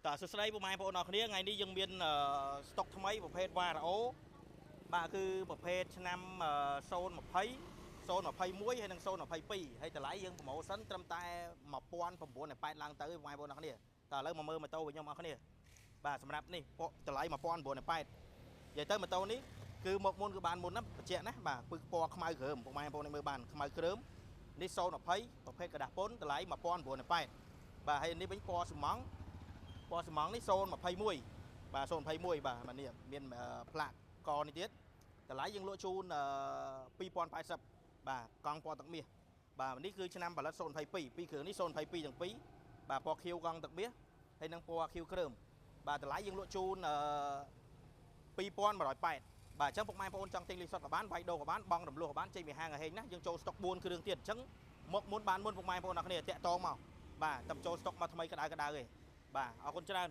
តើសួស្តីពុកម៉ែបងប្អូនអរគ្នាថ្ងៃនេះយើងមានស្តុកថ្មីប្រភេទវ៉ារ៉ាអូបាទគឺប្រភេទឆ្នាំ020 021ហើយនិង022ហើយតម្លៃយើងប្រម៉ូសិនត្រឹមតែ1980ឡើងទៅពុកម៉ែបងប្អូនអរគ្នាតើឥឡូវមកមើលម៉ូតូរបស់ខ្ញុំអរគ្នាបាទសម្រាប់នេះតម្លៃ1980និយាយទៅម៉ូតូនេះគឺមកមុនគឺបានមុនណាបញ្ជាក់ណាបាទពឹកពណ៌ខ្មៅគ្រើមពុកម៉ែបងប្អូនមើលបានខ្មៅគ្រើមនេះ020ប្រភេទกระดาษពុនតម្លៃ1980បាទហើយនេះវិញពណ៌សំងពណ៌សំងនេះ021បាទ021បាទនេះមានផ្លាកកនេះទៀតតម្លៃយើងលក់ជូន2080បាទកង់ពណ៌ទឹកមាសបាទនេះគឺឆ្នាំផលិត022ពីរគ្រឿងនេះ022ទាំងពីរបាទពណ៌ខៀវកង់ទឹកមាសហើយនិងពណ៌ខៀវគ្រើមបាទតម្លៃយើងលក់ជូន2180បាទអញ្ចឹងពុកម៉ែបងប្អូនចង់ទិញលីសុតក៏បានវាយដូរក៏បានបងរំលោះក៏បានចេញពីហាងហេងណាយើងចូលស្តុក4គ្រឿងទៀតអញ្ចឹងមកមុនបានមុនពុកម៉ែបងប្អូនអ្នកគ្នាតាក់តងមកបាទតាមចូលស្តុកមកថ្មីក្តៅឯងបាទអរគុណច្រើន